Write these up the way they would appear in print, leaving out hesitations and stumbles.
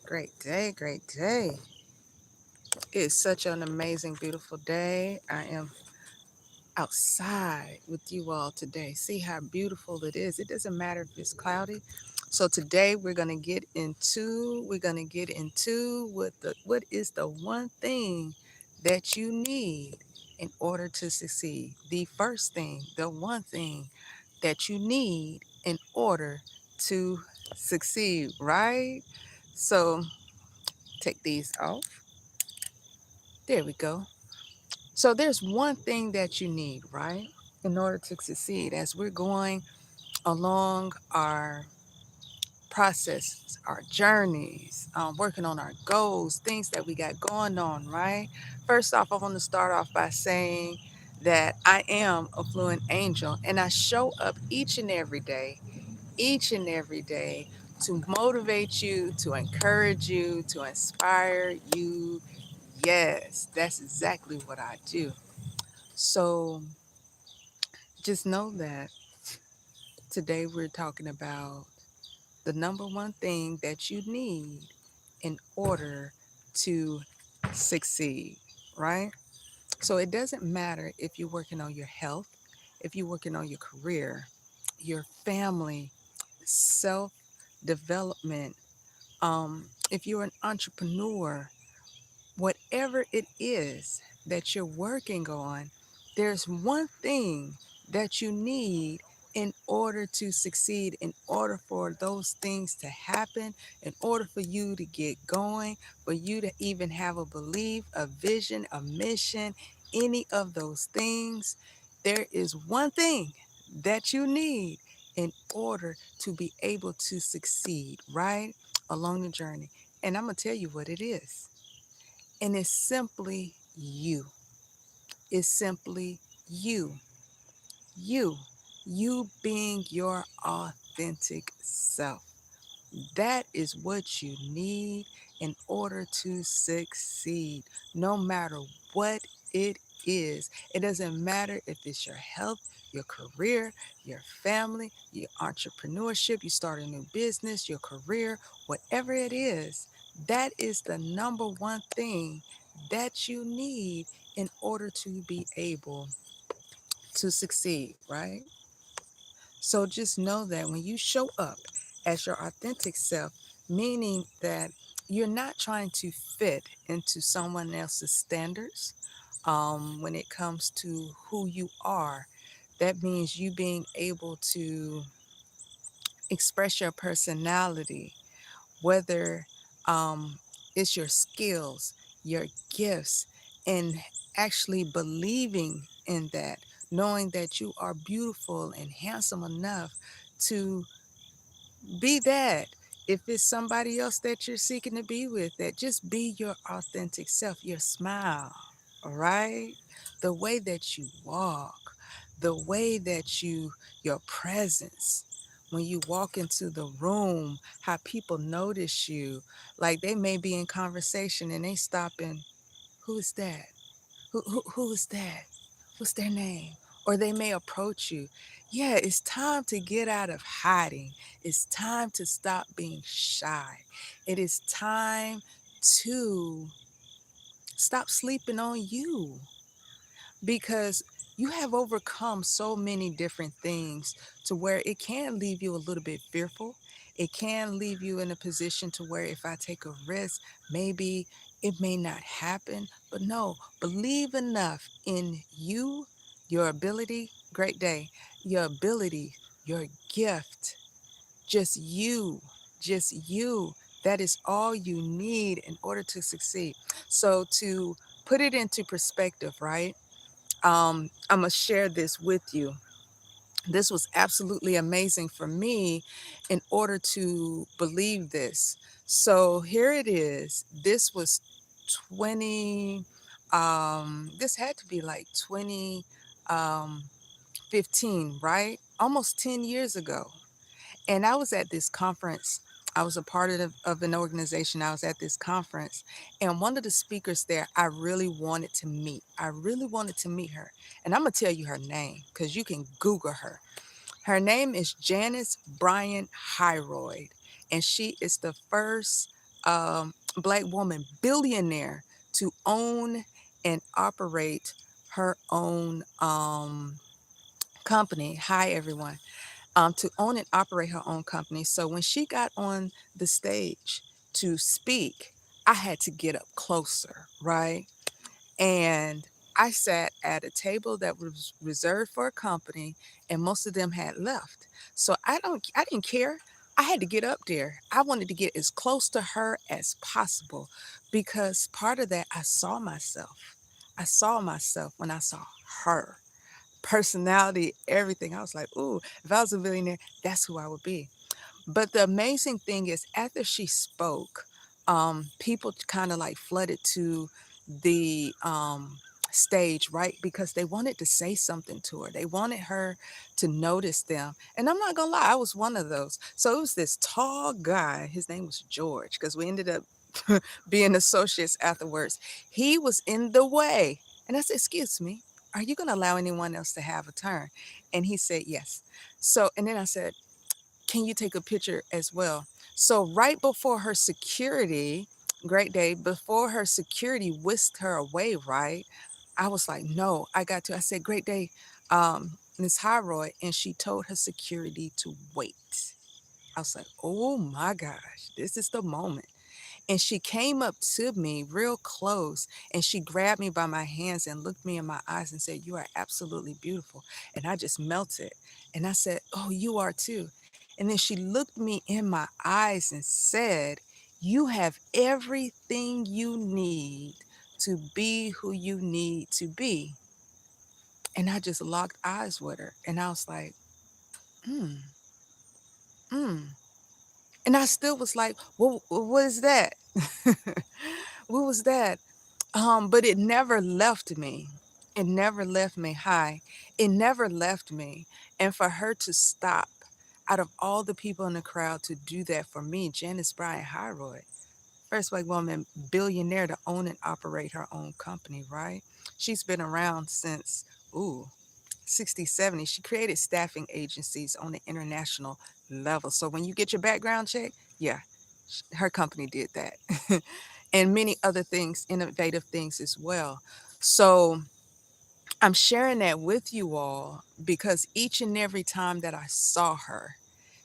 Great day, great day. It's such an amazing, beautiful day. I am outside with you all today. See how beautiful it is. It doesn't matter if it's cloudy. So today we're gonna get into what is the one thing that you need in order to succeed. The first thing, the one thing that you need in order to succeed, right? So take these off. There we go. So there's one thing that you need, right? In order to succeed, as we're going along our processes, our journeys, working on our goals, things that we got going on, right? First off, I want to start off by saying that I am a fluent angel and I show up each and every day to motivate you, to encourage you, to inspire you. Yes, that's exactly what I do. So just know that today we're talking about the number one thing that you need in order to succeed, right? So it doesn't matter if you're working on your health, if you're working on your career, your family, self development, if you're an entrepreneur, whatever it is that you're working on, there's one thing that you need in order to succeed, in order for those things to happen, in order for you to get going, for you to even have a belief, a vision, a mission, any of those things. There is one thing that you need in order to be able to succeed, right? Along the journey. And I'm going to tell you what it is. And it's simply you. It's simply you. You. You being your authentic self. That is what you need in order to succeed, no matter what it is. It doesn't matter if it's your health, your career, your family, your entrepreneurship, you start a new business, your career, whatever it is, that is the number one thing that you need in order to be able to succeed, right? So just know that when you show up as your authentic self, meaning that you're not trying to fit into someone else's standards when it comes to who you are, that means you being able to express your personality, whether it's your skills, your gifts, and actually believing in that, knowing that you are beautiful and handsome enough to be that. If it's somebody else that you're seeking to be with, that just be your authentic self, your smile, all right? The way that you walk, the way that your presence, when you walk into the room, how people notice you. Like they may be in conversation and they stop and, who is that? Who is that? What's their name? Or they may approach you. Yeah, it's time to get out of hiding. It's time to stop being shy. It is time to stop sleeping on you because you have overcome so many different things to where it can leave you a little bit fearful. It can leave you in a position to where if I take a risk, maybe it may not happen. But no, believe enough in you, your ability, great day, your ability, your gift, just you, just you. That is all you need in order to succeed. So to put it into perspective, right? I'm going to share this with you. This was absolutely amazing for me in order to believe this. So here it is. This was 20, this had to be like 20, um, 15, right? Almost 10 years ago. And I was at this conference. I was a part of an organization. I was at this conference. And one of the speakers there, I really wanted to meet. I really wanted to meet her. And I'm going to tell you her name because you can Google her. Her name is Janice Bryant Hyroyd. And she is the first black woman billionaire to own and operate her own company. Hi, everyone. To own and operate her own company. So when she got on the stage to speak, I had to get up closer, right? And I sat at a table that was reserved for a company, and most of them had left. So I didn't care. I had to get up there. I wanted to get as close to her as possible because part of that I saw myself. I saw myself when I saw her personality, everything. I was like, ooh, if I was a billionaire, that's who I would be. But the amazing thing is, after she spoke, people kind of like flooded to the stage, right? Because they wanted to say something to her. They wanted her to notice them. And I'm not gonna lie, I was one of those. So it was this tall guy. His name was George, because we ended up being associates afterwards. He was in the way, and I said, "Excuse me, are you gonna allow anyone else to have a turn?" And he said, "Yes." So, and then I said, can you take a picture as well? So right before her security, great day, before her security whisked her away, right? I was like, no, I got to. I said, great day, Miss Hyroy. And she told her security to wait. I was like, oh my gosh, this is the moment. And she came up to me real close and she grabbed me by my hands and looked me in my eyes and said, "You are absolutely beautiful." And I just melted. And I said, "Oh, you are too." And then she looked me in my eyes and said, "You have everything you need to be who you need to be." And I just locked eyes with her. And I was like, mm, mm. And I still was like, well, what is that? What was that? But it never left me. It never left me high. It never left me. And for her to stop, out of all the people in the crowd, to do that for me, Janice Bryant Hyroyd, first white woman billionaire to own and operate her own company, right? She's been around since, ooh, 60, 70. She created staffing agencies on the international level. So when you get your background check, yeah, her company did that. And many other things, innovative things as well. So I'm sharing that with you all because each and every time that I saw her,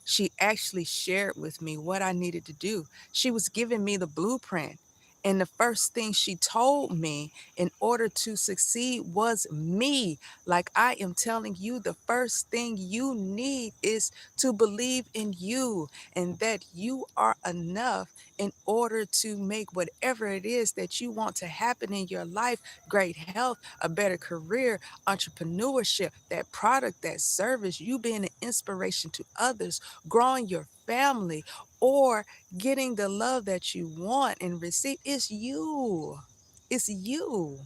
she actually shared with me what I needed to do. She was giving me the blueprint. And the first thing she told me in order to succeed was me. Like I am telling you, the first thing you need is to believe in you and that you are enough in order to make whatever it is that you want to happen in your life, great health, a better career, entrepreneurship, that product, that service, you being an inspiration to others, growing your family, or getting the love that you want and receive. It's you. It's you.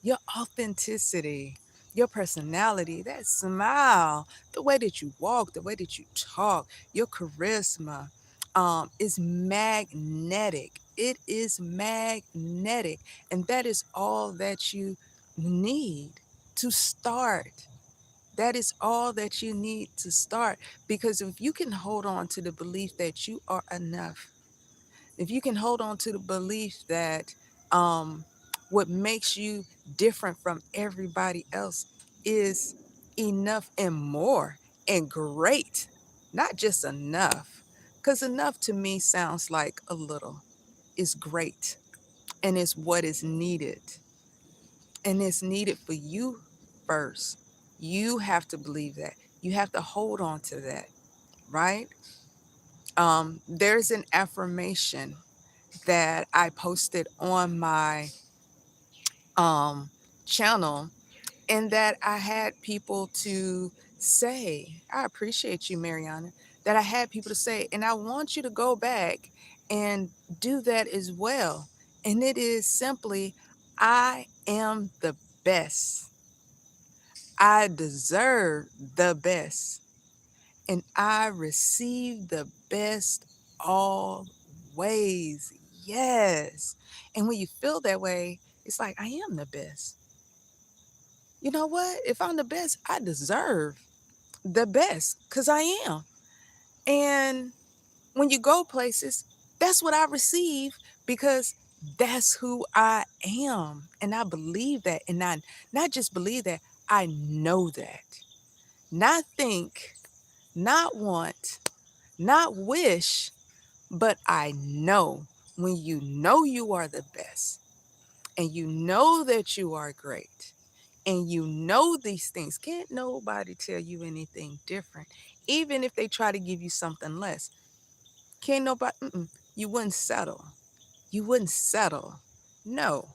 Your authenticity, your personality, that smile, the way that you walk, the way that you talk, your charisma is magnetic. It is magnetic. And that is all that you need to start. That is all that you need to start. Because if you can hold on to the belief that you are enough, if you can hold on to the belief that what makes you different from everybody else is enough and more and great, not just enough. Because enough to me sounds like a little, is great and is what is needed. And it's needed for you first. You have to believe that. You have to hold on to that, right? There's an affirmation that I posted on my um, channel, and that I had people to say, I appreciate you, Mariana, that I had people to say, and I want you to go back and do that as well. And it is simply, I am the best. I deserve the best. And I receive the best always. Yes. And when you feel that way, it's like, I am the best. You know what? If I'm the best, I deserve the best because I am. And when you go places, That's what I receive because that's who I am. And I believe that. And I not just believe that, I know that. Not think, not want, not wish, but I know. When you know you are the best and you know that you are great and you know these things, can't nobody tell you anything different. Even if they try to give you something less, can't nobody, you wouldn't settle. You wouldn't settle. No,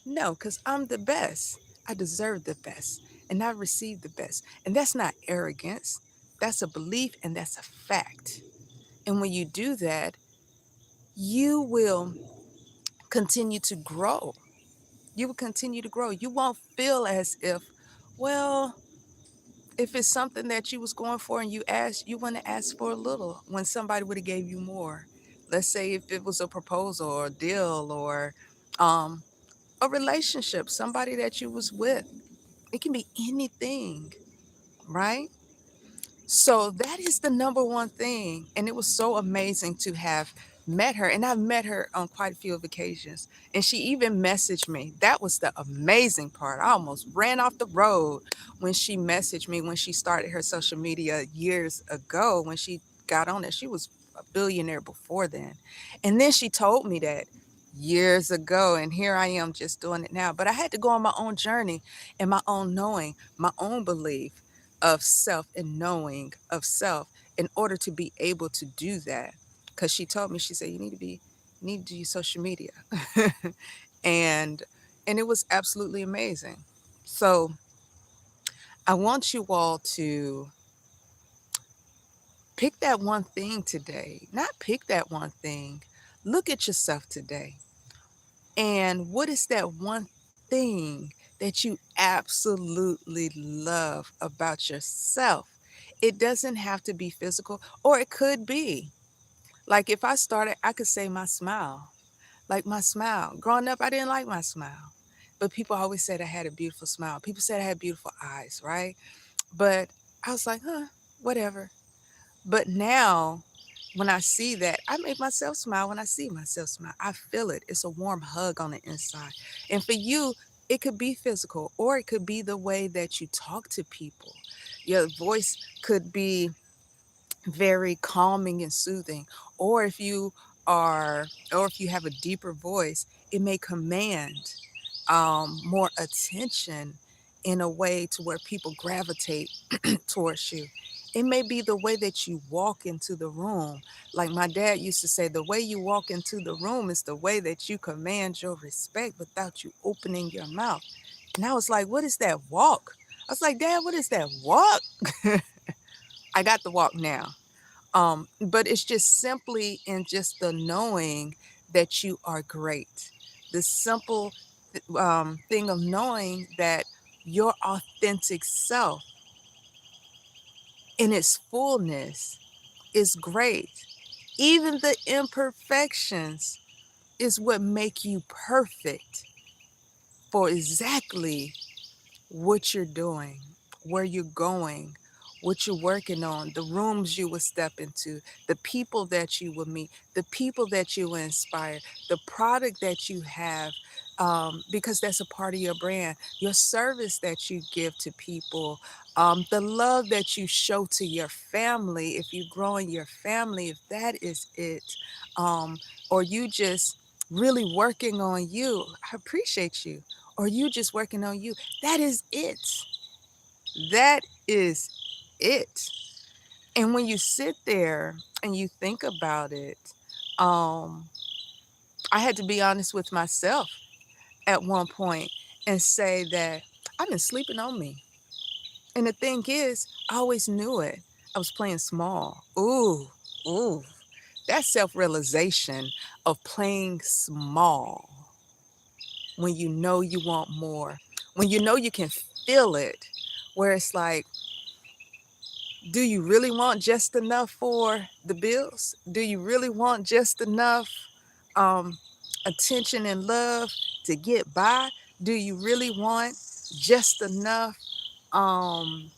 no, because I'm the best. I deserve the best and I receive the best. And that's not arrogance, that's a belief and that's a fact. And when you do that, you will continue to grow. You will continue to grow. You won't feel as if, well, if it's something that you was going for and you want to ask for a little when somebody would have gave you more. Let's say if it was a proposal or a deal or um, a relationship, somebody that you was with. It can be anything, right? So that is the number one thing. And it was so amazing to have met her. And I've met her on quite a few of occasions. And she even messaged me. That was the amazing part. I almost ran off the road when she messaged me when she started her social media years ago. When she got on it, she was a billionaire before then. And then she told me that years ago. And here I am just doing it now. But I had to go on my own journey and my own knowing, my own belief of self and knowing of self in order to be able to do that. Because she told me, she said, you need to use social media. and and it was absolutely amazing. So I want you all to pick that one thing today. Not pick that one thing. Look at yourself today. And what is that one thing that you absolutely love about yourself? It doesn't have to be physical, or it could be. Like if I started, I could say my smile. Like my smile. Growing up, I didn't like my smile. But people always said I had a beautiful smile. People said I had beautiful eyes, right? But I was like, whatever. But now, when I see that, I make myself smile when I see myself smile. I feel it. It's a warm hug on the inside. And for you, it could be physical or it could be the way that you talk to people. Your voice could be very calming and soothing. Or if you are, or if you have a deeper voice, it may command more attention in a way to where people gravitate towards you. It may be the way that you walk into the room. Like my dad used to say, the way you walk into the room is the way that you command your respect without you opening your mouth. And I was like, what is that walk? I was like, Dad, what is that walk? I got the walk now. But it's just simply in just the knowing that you are great. The simple thing of knowing that your authentic self in its fullness is great. Even the imperfections is what make you perfect for exactly what you're doing, where you're going, what you're working on, the rooms you will step into, the people that you will meet, the people that you will inspire, the product that you have, because that's a part of your brand, your service that you give to people, the love that you show to your family, if you grow in your family, if that is it, um, or you just really working on you, I appreciate you, or you just working on you, that is it. That is it. And when you sit there and you think about it, um, I had to be honest with myself at one point and say that I've been sleeping on me. And the thing is, I always knew it. I was playing small. Ooh, that self realization of playing small when you know you want more, when you know you can feel it, where it's like, do you really want just enough for the bills? Do you really want just enough um, attention and love to get by? Do you really want just enough um,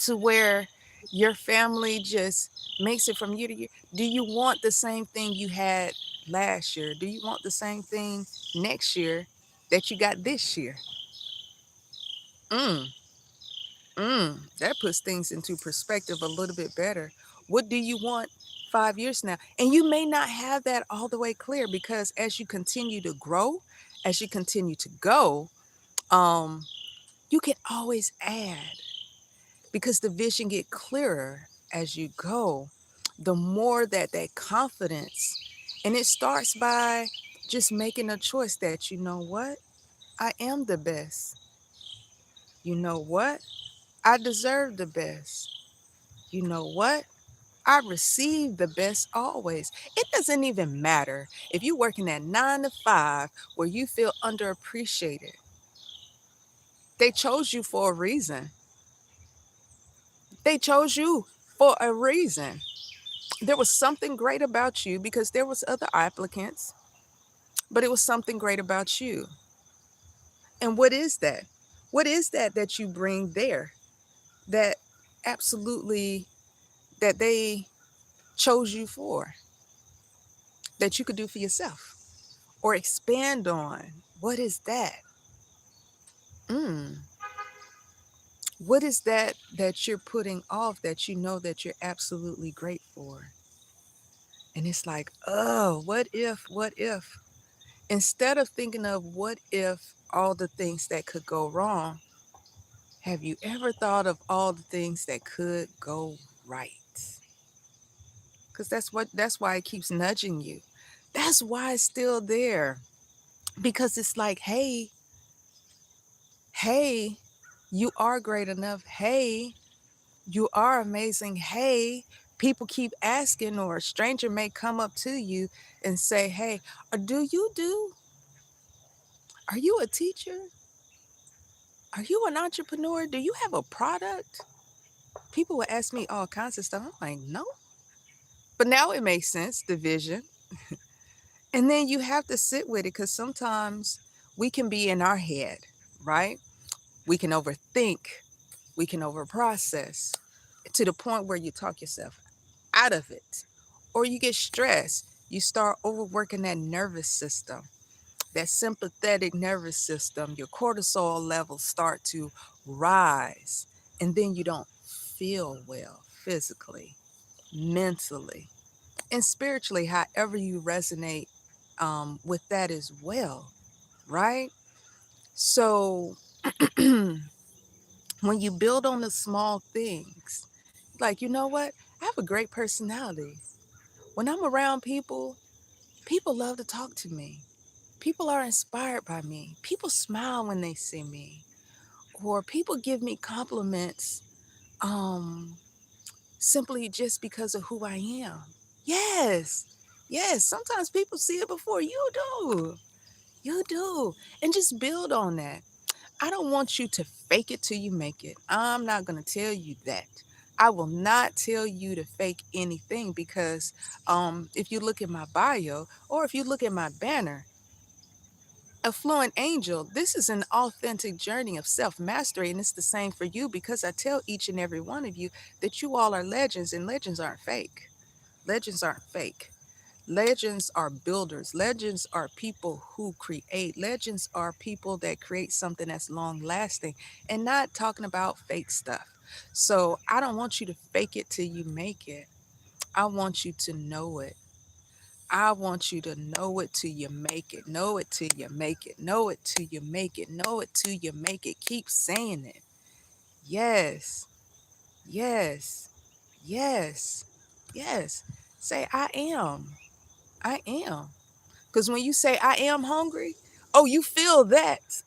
to where your family just makes it from year to year. Do you want the same thing you had last year? Do you want the same thing next year that you got this year? Mm, that puts things into perspective a little bit better. What do you want 5 years now? And you may not have that all the way clear because as you continue to grow, as you continue to go, um, you can always add because the vision get clearer as you go. The more that confidence, and it starts by just making a choice that you know what, I am the best. You know what, I deserve the best. You know what, I receive the best always. It doesn't even matter if you're working at 9 to 5 where you feel underappreciated. They chose you for a reason. They chose you for a reason. There was something great about you because there was other applicants, but it was something great about you. And what is that? What is that you bring there that absolutely that they chose you for that you could do for yourself or expand on? What is that? Mm. What is that you're putting off that you know that you're absolutely great for? And it's like, oh, what if, what if? Instead of thinking of what if all the things that could go wrong, have you ever thought of all the things that could go right? Because that's why it keeps nudging you. That's why it's still there. Because it's like, hey, you are great enough. Hey, you are amazing. Hey, people keep asking, or a stranger may come up to you and say, hey, are you a teacher? Are you an entrepreneur? Do you have a product? People would ask me all kinds of stuff. I'm like, no. But now it makes sense, the vision. And then you have to sit with it because sometimes we can be in our head, right? We can overthink, we can overprocess to the point where you talk yourself out of it. Or you get stressed. You start overworking that nervous system, that sympathetic nervous system. Your cortisol levels start to rise. And then you don't feel well physically, mentally, and spiritually, however you resonate with that as well, right? So when you build on the small things, like, you know what? I have a great personality. When I'm around people, people love to talk to me. People are inspired by me. People smile when they see me, or people give me compliments um, simply just because of who I am. Yes, yes. Sometimes people see it before you do. You do. And just build on that. I don't want you to fake it till you make it. I'm not going to tell you that. I will not tell you to fake anything because if you look at my bio or if you look at my banner, Affluent Angel, this is an authentic journey of self mastery. And it's the same for you because I tell each and every one of you that you all are legends and legends aren't fake. Legends aren't fake. Legends are builders. Legends are people who create. Legends are people that create something that's long lasting and not talking about fake stuff. So I don't want you to fake it till you make it. I want you to know it. I want you to know it till you make it. Know it till you make it. Know it till you make it. Know it till you make it. Keep saying it. Yes. Yes. Yes. Yes. Say, I am. I am. Because when you say, I am hungry, oh, you feel that.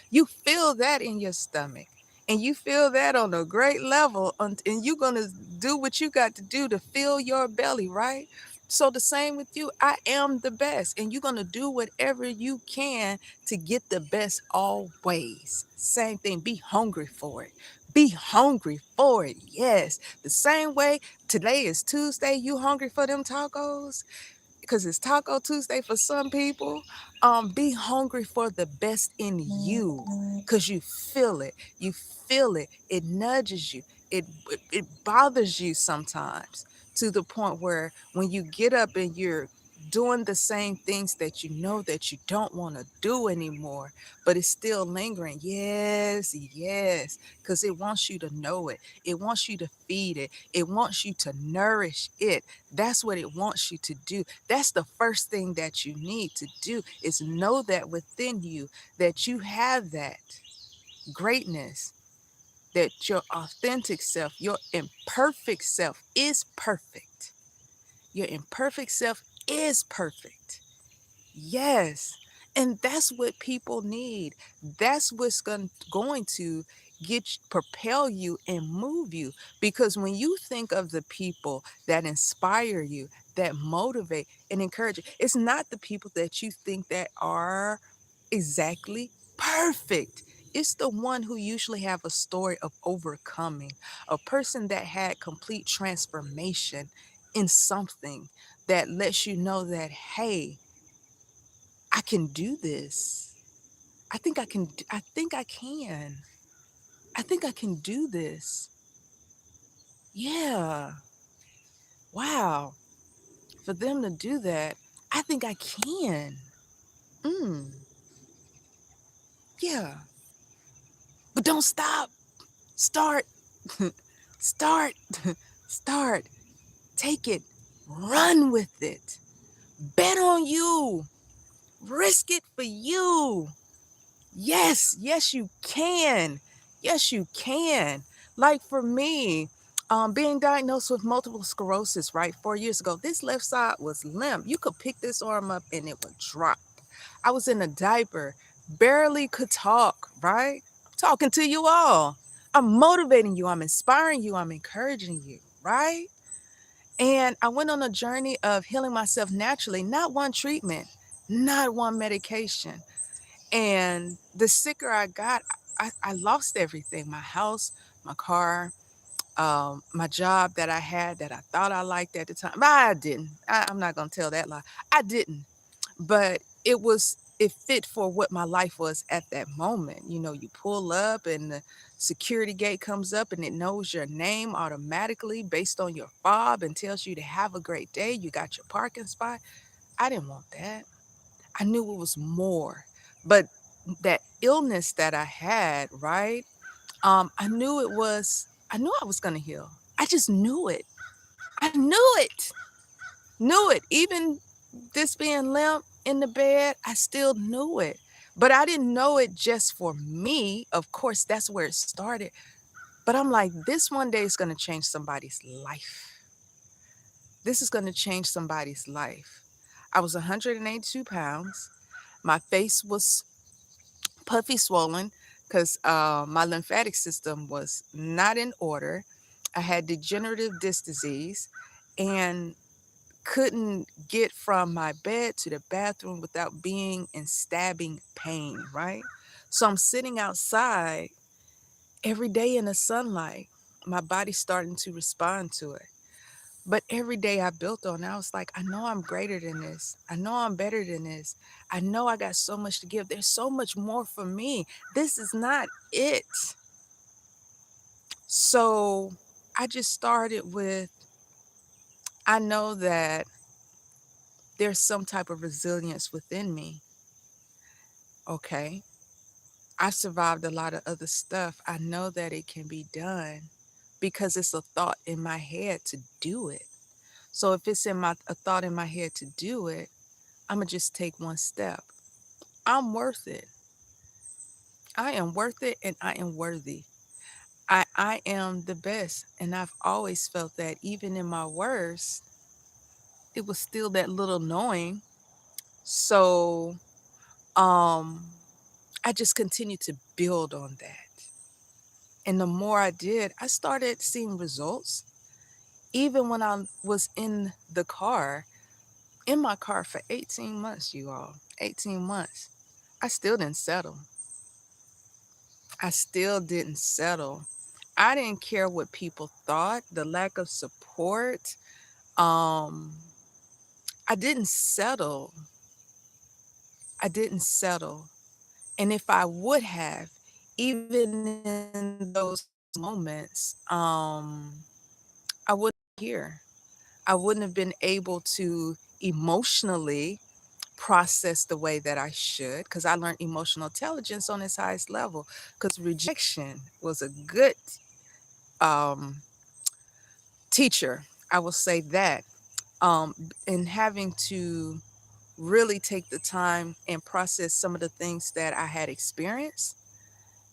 You feel that in your stomach. And you feel that on a great level. And you're going to do what you got to do to fill your belly, right? So the same with you. I am the best. And you're going to do whatever you can to get the best always. Same thing. Be hungry for it. Be hungry for it. Yes. The same way today is Tuesday. You hungry for them tacos? Because it's Taco Tuesday for some people. Be hungry for the best in you because you feel it. You feel it. It nudges you. It bothers you sometimes to the point where when you get up and you're doing the same things that you know that you don't want to do anymore, but it's still lingering. Yes, yes, because it wants you to know it. It wants you to feed it. It wants you to nourish it. That's what it wants you to do. That's the first thing that you need to do is know that within you that you have that greatness, that your authentic self, your imperfect self is perfect. Your imperfect self is perfect. Yes. And that's what people need. That's what's going to propel you and move you. Because when you think of the people that inspire you, that motivate and encourage you, it's not the people that you think that are exactly perfect. It's the one who usually have a story of overcoming, a person that had complete transformation in something that lets you know that, hey, I can do this. I think I can. I think I can. I think I can do this. Yeah. Wow. For them to do that, I think I can. Mm. Yeah. But don't stop. Start. Start. Start. Take it. Run with it. Bet on you. Risk it for you. Yes, yes, you can. Yes, you can. Like for me, being diagnosed with multiple sclerosis, right, 4 years ago, this left side was limp. You could pick this arm up and it would drop. I was in a diaper, barely could talk, right? Talking to you all. I'm motivating you, I'm inspiring you, I'm encouraging you, right? And I went on a journey of healing myself naturally, not one treatment, not one medication. And the sicker I got, I lost everything, my house, my car, my job that I had that I thought I liked at the time. But I didn't. I'm not going to tell that lie. I didn't. But it fit for what my life was at that moment. You know, you pull up and the security gate comes up and it knows your name automatically based on your fob and tells you to have a great day. You got your parking spot. I didn't want that. I knew it was more. But that illness that I had, right? I knew I was gonna heal. I just knew it. I knew it. Knew it. Even this being limp in the bed, I still knew it. But I didn't know it just for me. Of course, that's where it started. But I'm like, this one day is gonna change somebody's life. This is gonna change somebody's life. I was 182 pounds. My face was puffy swollen because my lymphatic system was not in order. I had degenerative disc disease and couldn't get from my bed to the bathroom without being in stabbing pain, right? So I'm sitting outside every day in the sunlight. My body's starting to respond to it. But every day I built on, I was like, I know I'm greater than this. I know I'm better than this. I know I got so much to give. There's so much more for me. This is not it. So I just started with, I know that there's some type of resilience within me. Okay. I've survived a lot of other stuff. I know that it can be done because it's a thought in my head to do it. So if it's a thought in my head to do it, I'm gonna just take one step. I'm worth it. I am worth it and I am worthy. I am the best. And I've always felt that even in my worst, it was still that little knowing. So um I just continued to build on that. And the more I did, I started seeing results. Even when I was in my car for 18 months, you all, 18 months, I still didn't settle. I still didn't settle. I didn't care what people thought, the lack of support. Um, I didn't settle. I didn't settle. And if I would have, even in those moments, I wouldn't be here. I wouldn't have been able to emotionally process the way that I should, because I learned emotional intelligence on its highest level. Because rejection was a good um, teacher, I will say that. And having to really take the time and process some of the things that I had experienced,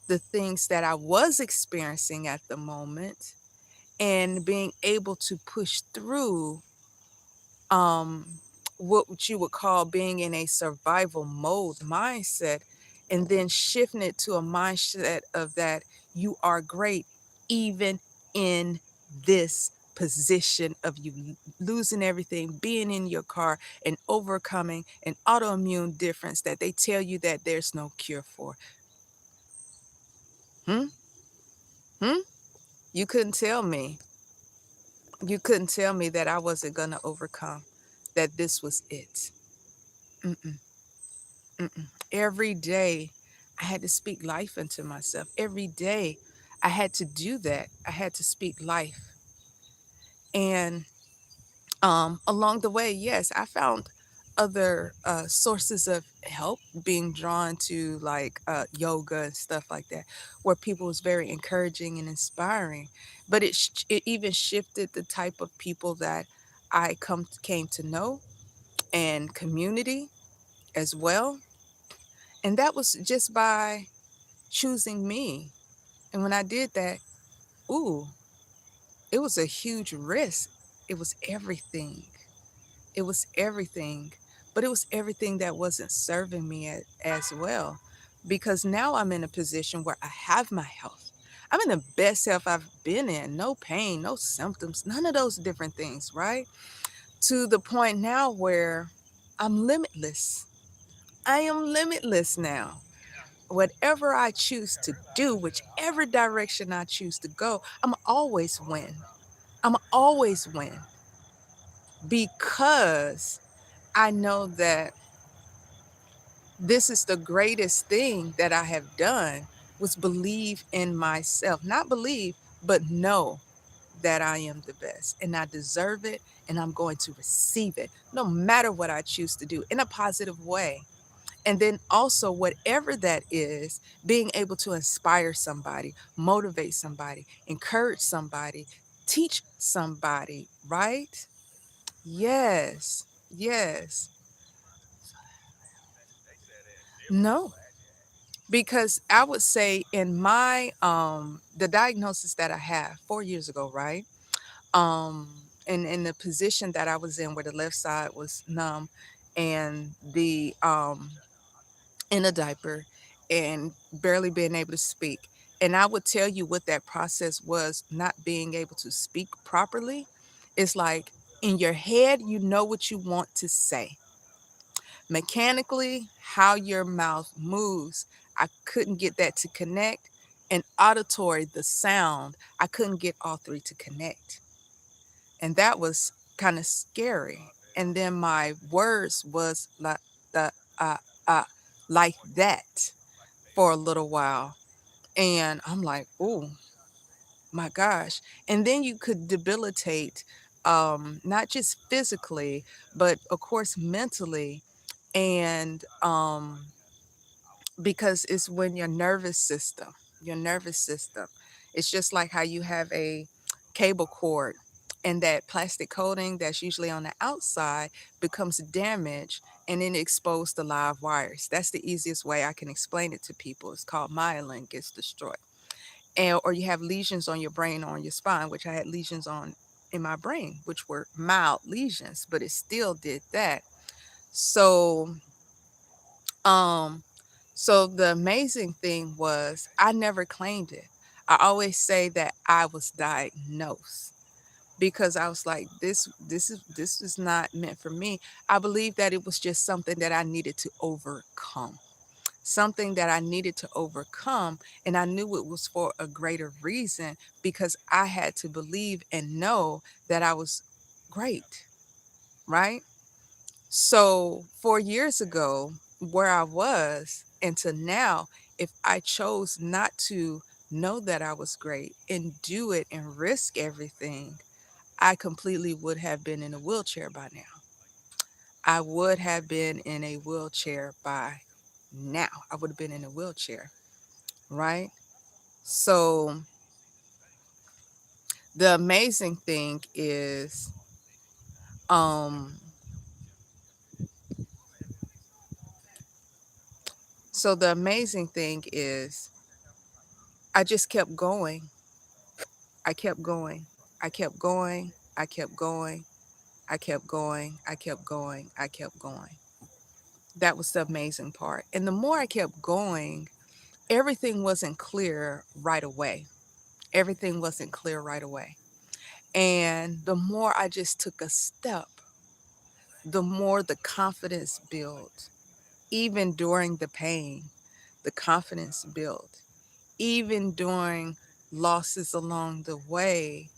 the things that I was experiencing at the moment, and being able to push through um, what you would call being in a survival mode mindset, and then shifting it to a mindset of that you are great even in this position of you losing everything, being in your car and overcoming an autoimmune difference that they tell you that there's no cure for. Hmm? Hmm? You couldn't tell me. You couldn't tell me that I wasn't going to overcome, that this was it. Mm-mm. Mm-mm. Every day I had to speak life into myself. Every day I had to do that. I had to speak life. And along the way, yes, I found other sources of help, being drawn to like yoga and stuff like that, where people was very encouraging and inspiring. But it even shifted the type of people that I came to know, and community as well. And that was just by choosing me. And when I did that, ooh, it was a huge risk. It was everything. It was everything. But it was everything that wasn't serving me as well. Because now I'm in a position where I have my health. I'm in the best health I've been in. No pain, no symptoms, none of those different things, right? To the point now where I'm limitless. I am limitless now. Whatever I choose to do, whichever direction I choose to go, I'm always win. I'm always win because I know that this is the greatest thing that I have done, was believe in myself. Not believe, but know that I am the best and I deserve it, and I'm going to receive it no matter what I choose to do in a positive way. And then also, whatever that is, being able to inspire somebody, motivate somebody, encourage somebody, teach somebody, right? Yes, yes. No, because I would say in my the diagnosis that I had 4 years ago, right? Um, and in the position that I was in, where the left side was numb, and the in a diaper, and barely being able to speak. And I would tell you what that process was, not being able to speak properly. It's like in your head, you know what you want to say. Mechanically, how your mouth moves, I couldn't get that to connect. And auditory, the sound, I couldn't get all three to connect. And that was kind of scary. And then my words was like the uh uh like that for a little while. And I'm like, oh my gosh. And then you could debilitate, not just physically, but of course mentally. And because it's when your nervous system, it's just like how you have a cable cord, and that plastic coating that's usually on the outside becomes damaged, and then exposed to live wires. That's the easiest way I can explain it to people. It's called myelin gets destroyed. And or you have lesions on your brain or on your spine, which I had lesions on in my brain, which were mild lesions, but it still did that. So um, so the amazing thing was I never claimed it. I always say that I was diagnosed, because I was like, this is not meant for me. I believe that it was just something that I needed to overcome. Something that I needed to overcome, and I knew it was for a greater reason, because I had to believe and know that I was great, right? So 4 years ago, where I was, and to now, if I chose not to know that I was great and do it and risk everything, I completely would have been in a wheelchair by now. I would have been in a wheelchair by now. I would have been in a wheelchair, right? So the amazing thing is, um, so the amazing thing is, I just kept going. I kept going. I kept going. I kept going. I kept going. I kept going. I kept going. That was the amazing part. And the more I kept going, everything wasn't clear right away. Everything wasn't clear right away. And the more I just took a step, the more the confidence built. Even during the pain, the confidence built. Even during losses along the way,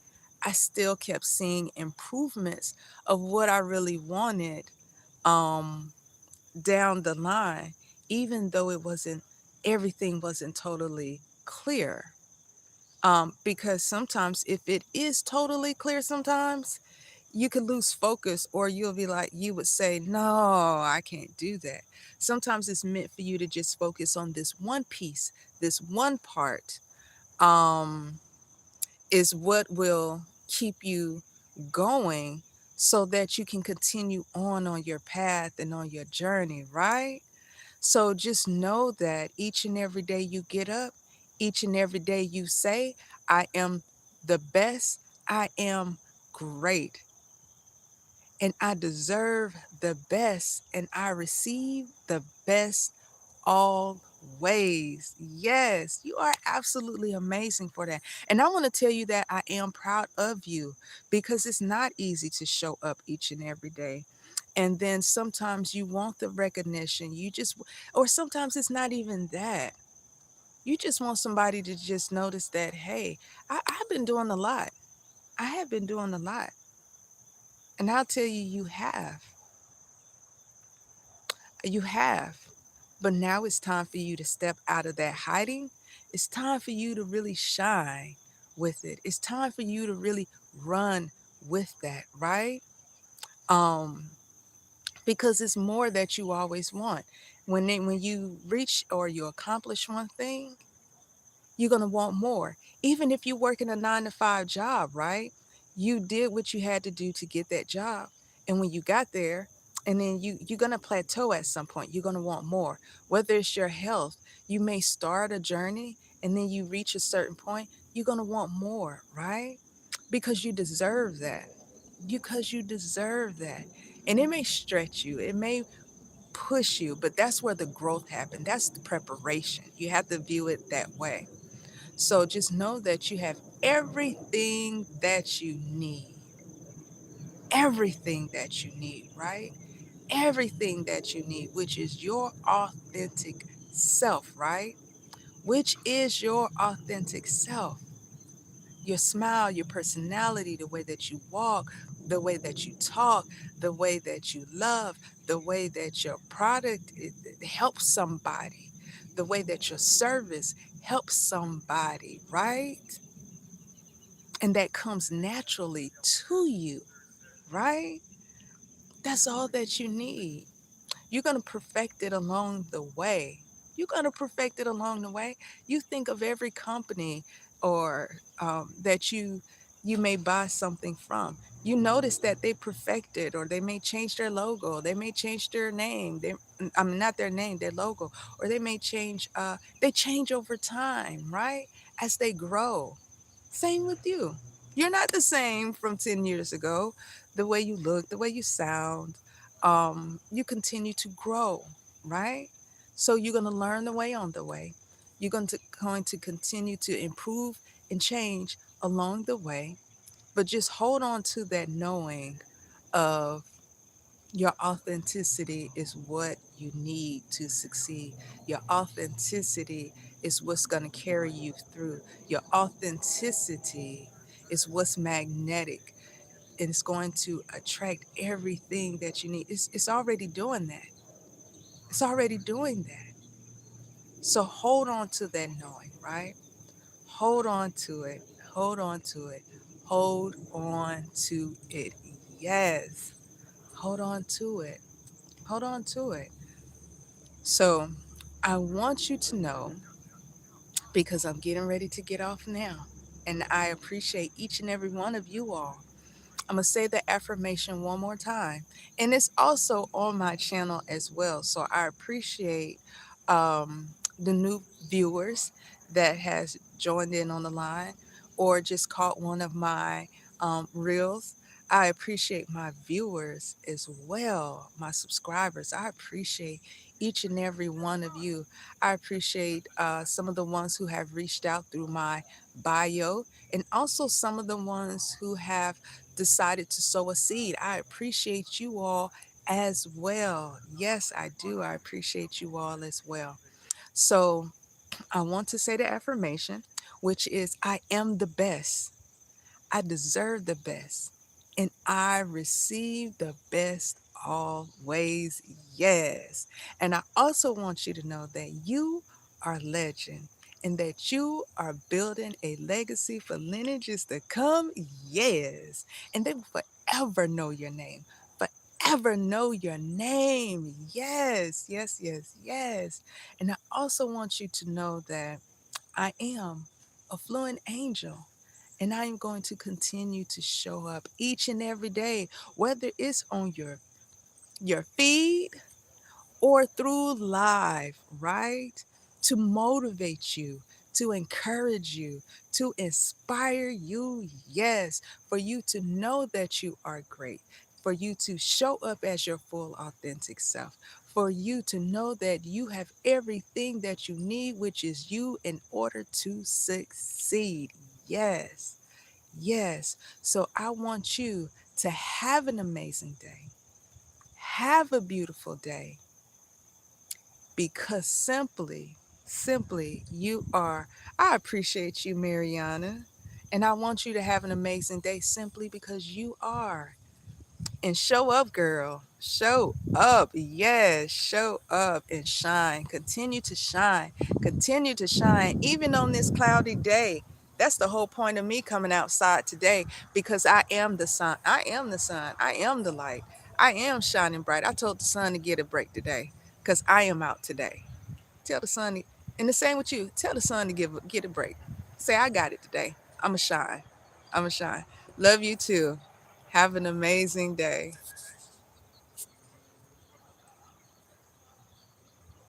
I still kept seeing improvements of what I really wanted, um, down the line, even though everything wasn't totally clear. Because sometimes if it is totally clear, sometimes you could lose focus, or you'll be like, you would say, no, I can't do that. Sometimes it's meant for you to just focus on this one piece, this one part, um, is what will keep you going so that you can continue on your path and on your journey, right? So just know that each and every day you get up, each and every day you say, I am the best, I am great, and I deserve the best, and I receive the best always. Yes, you are absolutely amazing for that. And I want to tell you that I am proud of you, because it's not easy to show up each and every day. And then sometimes you want the recognition. Or sometimes it's not even that. You just want somebody to just notice that, hey, I've been doing a lot. I have been doing a lot. And I'll tell you, you have. You have. But now it's time for you to step out of that hiding. It's time for you to really shine with it. It's time for you to really run with that, right? Um, because it's more that you always want. When you reach or you accomplish one thing, you're going to want more. Even if you work in a 9 to 5 job, right? You did what you had to do to get that job. And when you got there, and then you're going to plateau at some point, you're going to want more. Whether it's your health, you may start a journey and then you reach a certain point, you're going to want more, right? Because you deserve that. Because you deserve that. And it may stretch you, it may push you, but that's where the growth happened. That's the preparation. You have to view it that way. So just know that you have everything that you need. Everything that you need, right? Everything that you need, which is your authentic self, right? Which is your authentic self. Your smile, your personality, the way that you walk, the way that you talk, the way that you love, the way that your product it helps somebody, the way that your service helps somebody, right? And that comes naturally to you, right? That's all that you need. You're going to perfect it along the way. You're going to perfect it along the way. You think of every company or that you may buy something from. You notice that they perfected, or they may change their logo. They may change their name. I mean, not their name, their logo, or they may change. They change over time, right? As they grow. Same with you. You're not the same from 10 years ago. The way you look, the way you sound, you continue to grow, right? So you're going to learn the way on the way. You're going to continue to improve and change along the way, but just hold on to that knowing of your authenticity is what you need to succeed. Your authenticity is what's going to carry you through. Your authenticity is what's magnetic, and it's going to attract everything that you need. It's already doing that. It's already doing that. So hold on to that knowing, right? Hold on to it. Hold on to it. Hold on to it. Yes. Hold on to it. Hold on to it. So I want you to know, because I'm getting ready to get off now, and I appreciate each and every one of you all. I'm going to say the affirmation one more time. And it's also on my channel as well. So I appreciate the new viewers that has joined in on the line or just caught one of my reels. I appreciate my viewers as well, my subscribers. I appreciate each and every one of you. I appreciate some of the ones who have reached out through my bio, and also some of the ones who have decided to sow a seed. I appreciate you all as well. Yes, I do. I appreciate you all as well. So I want to say the affirmation, which is I am the best. I deserve the best. And I receive the best always. Yes. And I also want you to know that you are legend and that you are building a legacy for lineages to come. Yes. And they will forever know your name. Forever know your name. Yes, yes, yes, yes. And I also want you to know that I am a fluent angel. And I am going to continue to show up each and every day, whether it's on your feed or through live, right? To motivate you, to encourage you, to inspire you, yes, for you to know that you are great, for you to show up as your full authentic self, for you to know that you have everything that you need, which is you, in order to succeed. Yes, yes. So I want you to have an amazing day. Have a beautiful day, because simply you are. I appreciate you, Mariana, and I want you to have an amazing day simply because you are. And show up, girl. Show up. Yes, show up and shine. Continue to shine. Continue to shine, even on this cloudy day. That's the whole point of me coming outside today, because I am the sun. I am the sun. I am the light. I am shining bright. I told the sun to get a break today because I am out today. Tell the sun, and the same with you. Tell the sun to get a break. Say, I got it today. I'm a shine. I'm a shine. Love you too. Have an amazing day.